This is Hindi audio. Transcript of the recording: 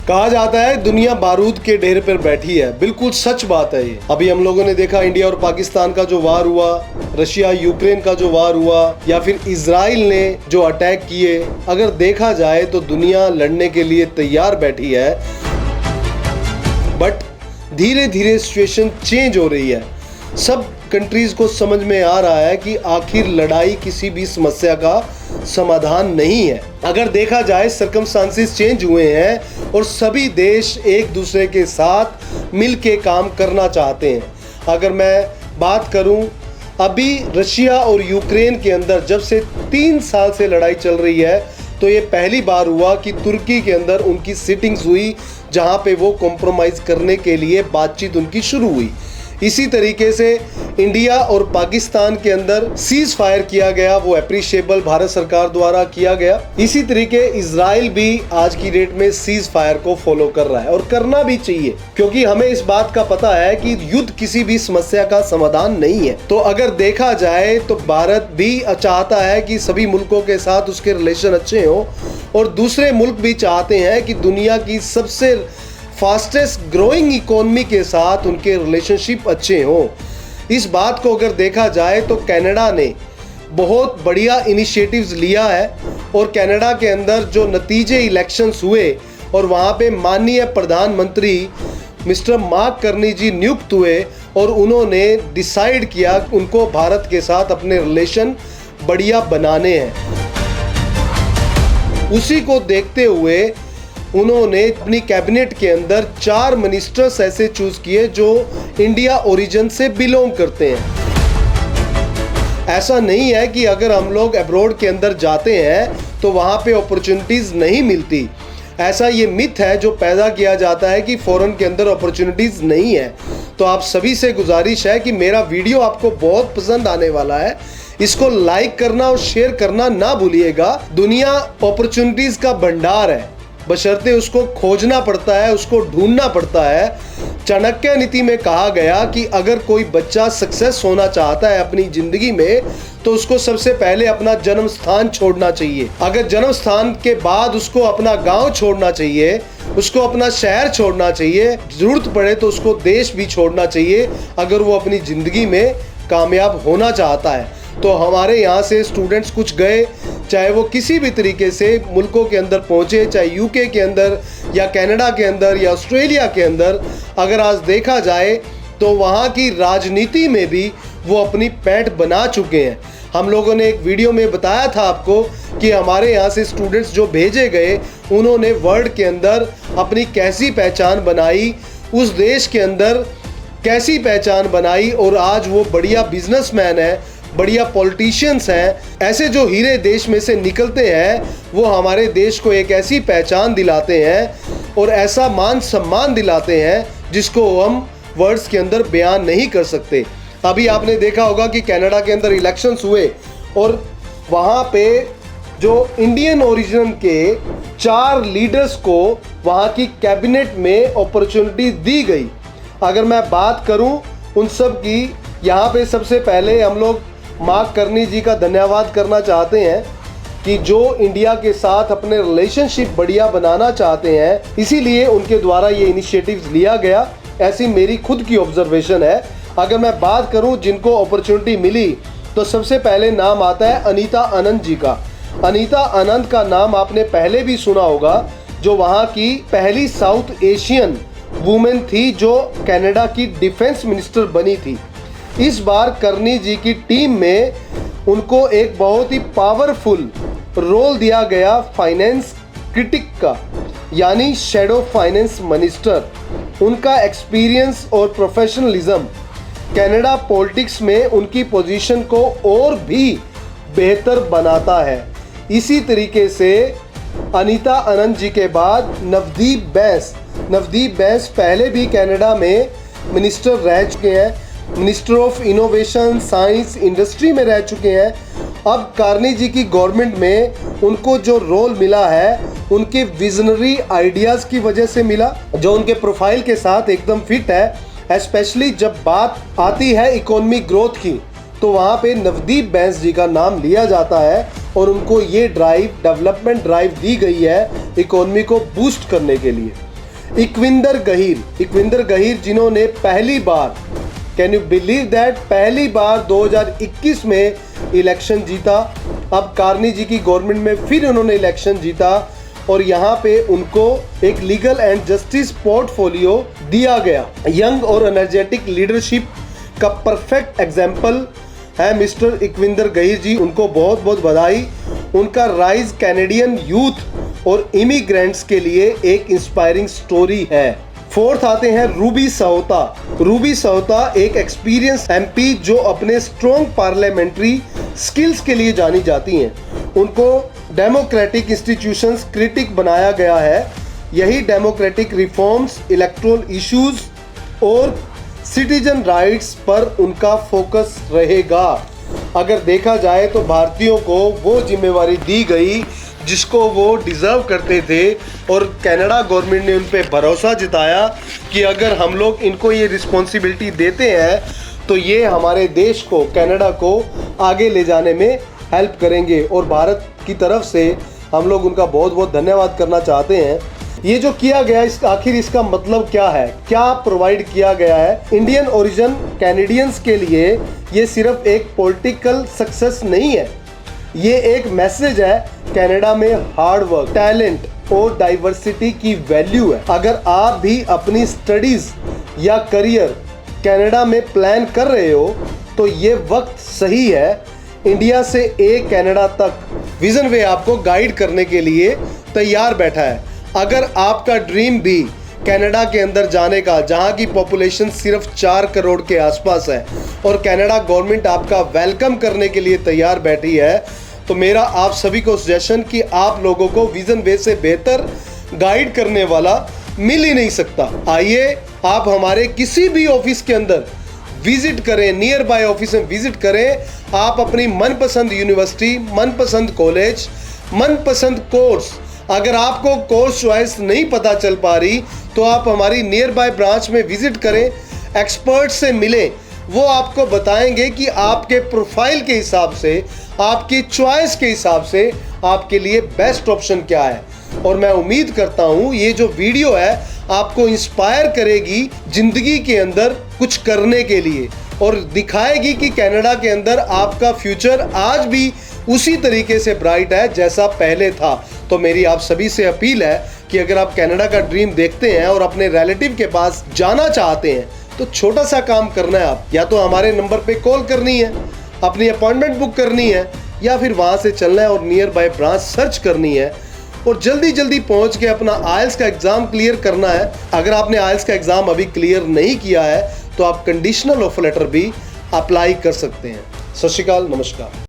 कहा जाता है दुनिया बारूद के ढेर पर बैठी है। बिल्कुल सच बात है ये। अभी हम लोगों ने देखा इंडिया और पाकिस्तान का जो वार हुआ, रशिया यूक्रेन का जो वार हुआ, या फिर इजराइल ने जो अटैक किए, अगर देखा जाए तो दुनिया लड़ने के लिए तैयार बैठी है। बट धीरे धीरे सिचुएशन चेंज हो रही है। सब कंट्रीज को समझ में आ रहा है कि आखिर लड़ाई किसी भी समस्या का समाधान नहीं है। अगर देखा जाए सर्कमस्टांसेस चेंज हुए हैं और सभी देश एक दूसरे के साथ मिलके काम करना चाहते हैं। अगर मैं बात करूं, अभी रशिया और यूक्रेन के अंदर जब से 3 साल से लड़ाई चल रही है, तो ये पहली बार हुआ कि तुर्की के अंदर उनकी सिटिंग्स हुई जहां पे वो कॉम्प्रोमाइज़ करने के लिए बातचीत उनकी शुरू हुई। इसी तरीके से इंडिया और पाकिस्तान के अंदर सीज फायर किया गया, वो एप्रिशिएबल भारत सरकार द्वारा किया गया। इसी तरीके इजराइल भी आज की डेट में सीज फायर को फॉलो कर रहा है और करना भी चाहिए, क्योंकि हमें इस बात का पता है कि युद्ध किसी भी समस्या का समाधान नहीं है। तो अगर देखा जाए तो भारत भी चाहता है कि सभी मुल्कों के साथ उसके रिलेशन अच्छे हों, और दूसरे मुल्क भी चाहते हैं कि दुनिया की सबसे फास्टेस्ट ग्रोइंग इकोनॉमी के साथ उनके रिलेशनशिप अच्छे हों। इस बात को अगर देखा जाए तो कनाडा ने बहुत बढ़िया इनिशिएटिव्स लिया है, और कनाडा के अंदर जो नतीजे इलेक्शंस हुए और वहाँ पे माननीय प्रधानमंत्री मिस्टर मार्क कार्नी जी नियुक्त हुए, और उन्होंने डिसाइड किया उनको भारत के साथ अपने रिलेशन बढ़िया बनाने हैं। उसी को देखते हुए उन्होंने अपनी कैबिनेट के अंदर 4 मिनिस्टर्स ऐसे चूज किए जो इंडिया ओरिजिन से बिलोंग करते हैं। ऐसा नहीं है कि अगर हम लोग अब्रॉड के अंदर जाते हैं तो वहाँ पे अपॉर्चुनिटीज़ नहीं मिलती। ऐसा ये मिथ है जो पैदा किया जाता है कि फॉरेन के अंदर अपॉर्चुनिटीज़ नहीं है। तो आप सभी से गुजारिश है कि मेरा वीडियो आपको बहुत पसंद आने वाला है, इसको लाइक करना और शेयर करना ना भूलिएगा। दुनिया अपॉर्चुनिटीज़ का भंडार है, बशर्ते उसको खोजना पड़ता है, उसको ढूंढना पड़ता है। चाणक्य नीति में कहा गया कि अगर कोई बच्चा सक्सेस होना चाहता है अपनी जिंदगी में, तो उसको सबसे पहले अपना जन्म स्थान छोड़ना चाहिए। अगर जन्म स्थान के बाद उसको अपना गांव छोड़ना चाहिए, उसको अपना शहर छोड़ना चाहिए, जरूरत पड़े तो उसको देश भी छोड़ना चाहिए, अगर वो अपनी जिंदगी में कामयाब होना चाहता है। तो हमारे यहाँ से स्टूडेंट्स कुछ गए, चाहे वो किसी भी तरीके से मुल्कों के अंदर पहुँचे, चाहे यूके के अंदर या कनाडा के अंदर या ऑस्ट्रेलिया के अंदर, अगर आज देखा जाए तो वहाँ की राजनीति में भी वो अपनी पैठ बना चुके हैं। हम लोगों ने एक वीडियो में बताया था आपको कि हमारे यहाँ से स्टूडेंट्स जो भेजे गए, उन्होंने वर्ल्ड के अंदर अपनी कैसी पहचान बनाई, उस देश के अंदर कैसी पहचान बनाई, और आज वो बढ़िया बिजनेसमैन है, बढ़िया पॉलिटिशियंस हैं। ऐसे जो हीरे देश में से निकलते हैं, वो हमारे देश को एक ऐसी पहचान दिलाते हैं और ऐसा मान सम्मान दिलाते हैं जिसको हम वर्ड्स के अंदर बयान नहीं कर सकते। अभी आपने देखा होगा कि कनाडा के अंदर इलेक्शंस हुए और वहाँ पे जो इंडियन ओरिजिन के 4 लीडर्स को वहाँ की कैबिनेट में अपॉर्चुनिटी दी गई। अगर मैं बात करूं उन सब की, यहाँ पे सबसे पहले हम लोग मार्क कार्नी जी का धन्यवाद करना चाहते हैं कि जो इंडिया के साथ अपने रिलेशनशिप बढ़िया बनाना चाहते हैं, इसीलिए उनके द्वारा ये इनिशिएटिव्स लिया गया। ऐसी मेरी खुद की ऑब्जर्वेशन है। अगर मैं बात करूं जिनको अपॉर्चुनिटी मिली, तो सबसे पहले नाम आता है अनीता आनंद जी का। अनीता आनंद का नाम आपने पहले भी सुना होगा, जो वहाँ की पहली साउथ एशियन वुमेन थी जो कनाडा की डिफेंस मिनिस्टर बनी थी। इस बार कार्नी जी की टीम में उनको एक बहुत ही पावरफुल रोल दिया गया फाइनेंस क्रिटिक का, यानी शैडो फाइनेंस मिनिस्टर। उनका एक्सपीरियंस और प्रोफेशनलिज्म कनाडा पॉलिटिक्स में उनकी पोजीशन को और भी बेहतर बनाता है। इसी तरीके से अनीता आनंद जी के बाद नवदीप बैंस पहले भी कनाडा में मिनिस्टर रह चुके हैं, minister of innovation science industry में रह चुके हैं। अब कार्नी जी की गवर्नमेंट में उनको जो रोल मिला है, उनके विजनरी आइडियाज़ की वजह से मिला, जो उनके प्रोफाइल के साथ एकदम फिट है। स्पेशली जब बात आती है इकोनॉमी ग्रोथ की, तो वहाँ पे नवदीप बैंस जी का नाम लिया जाता है और उनको ये ड्राइव, डेवलपमेंट ड्राइव दी गई है इकोनॉमी को बूस्ट करने के लिए। इकविंदर गहीर जिन्होंने पहली बार, कैन यू बिलीव दैट, पहली बार 2021 में इलेक्शन जीता। अब कार्नी जी की गवर्नमेंट में फिर उन्होंने इलेक्शन जीता और यहाँ पे उनको एक लीगल एंड जस्टिस पोर्टफोलियो दिया गया। यंग और एनर्जेटिक लीडरशिप का परफेक्ट एग्जाम्पल है मिस्टर इकविंदर गहीर जी, उनको बहुत बहुत बधाई। उनका राइज कैनेडियन यूथ और इमिग्रेंट्स के लिए एक इंस्पायरिंग स्टोरी है। फोर्थ आते हैं रूबी सहोता एक एक्सपीरियंस एमपी जो अपने स्ट्रॉन्ग पार्लियामेंट्री स्किल्स के लिए जानी जाती हैं। उनको डेमोक्रेटिक इंस्टीट्यूशंस क्रिटिक बनाया गया है। यही डेमोक्रेटिक रिफॉर्म्स, इलेक्टोरल इश्यूज और सिटीजन राइट्स पर उनका फोकस रहेगा। अगर देखा जाए तो भारतीयों को वो जिम्मेवारी दी गई जिसको वो डिज़र्व करते थे और कनाडा गवर्नमेंट ने उन पर भरोसा जताया कि अगर हम लोग इनको ये रिस्पॉन्सिबिलिटी देते हैं तो ये हमारे देश को, कनाडा को आगे ले जाने में हेल्प करेंगे। और भारत की तरफ से हम लोग उनका बहुत बहुत धन्यवाद करना चाहते हैं। ये जो किया गया आखिर इसका मतलब क्या है, क्या प्रोवाइड किया गया है इंडियन ओरिजिन कैनेडियंस के लिए। ये सिर्फ एक पॉलिटिकल सक्सेस नहीं है, ये एक मैसेज है कनाडा में हार्ड वर्क, टैलेंट और डाइवर्सिटी की वैल्यू है। अगर आप भी अपनी स्टडीज या करियर कनाडा में प्लान कर रहे हो तो ये वक्त सही है। इंडिया से कनाडा तक विजन वे आपको गाइड करने के लिए तैयार बैठा है। अगर आपका ड्रीम भी कनाडा के अंदर जाने का, जहां की पॉपुलेशन सिर्फ 4 करोड़ के आसपास है और कनाडा गवर्नमेंट आपका वेलकम करने के लिए तैयार बैठी है, तो मेरा आप सभी को सजेशन कि आप लोगों को विजन वे से बेहतर गाइड करने वाला मिल ही नहीं सकता। आइए आप हमारे किसी भी ऑफिस के अंदर विजिट करें, नियर बाय ऑफिस में विजिट करें। आप अपनी मनपसंद यूनिवर्सिटी, मनपसंद कॉलेज, मनपसंद कोर्स, अगर आपको कोर्स चॉइस नहीं पता चल पा रही तो आप हमारी नियर बाय ब्रांच में विजिट करें, एक्सपर्ट से मिलें। वो आपको बताएंगे कि आपके प्रोफाइल के हिसाब से, आपकी चॉइस के हिसाब से आपके लिए बेस्ट ऑप्शन क्या है। और मैं उम्मीद करता हूँ ये जो वीडियो है आपको इंस्पायर करेगी जिंदगी के अंदर कुछ करने के लिए और दिखाएगी कि कनाडा के अंदर आपका फ्यूचर आज भी उसी तरीके से ब्राइट है जैसा पहले था। तो मेरी आप सभी से अपील है कि अगर आप कनाडा का ड्रीम देखते हैं और अपने रिलेटिव के पास जाना चाहते हैं तो छोटा सा काम करना है। आप या तो हमारे नंबर पे कॉल करनी है, अपनी अपॉइंटमेंट बुक करनी है, या फिर वहाँ से चलना है और नियर बाय ब्रांच सर्च करनी है और जल्दी जल्दी पहुँच के अपना आइल्स का एग्ज़ाम क्लियर करना है। अगर आपने आइल्स का एग्ज़ाम अभी क्लियर नहीं किया है तो आप कंडीशनल ऑफर लेटर भी अप्लाई कर सकते हैं। सत श्री अकाल, नमस्कार।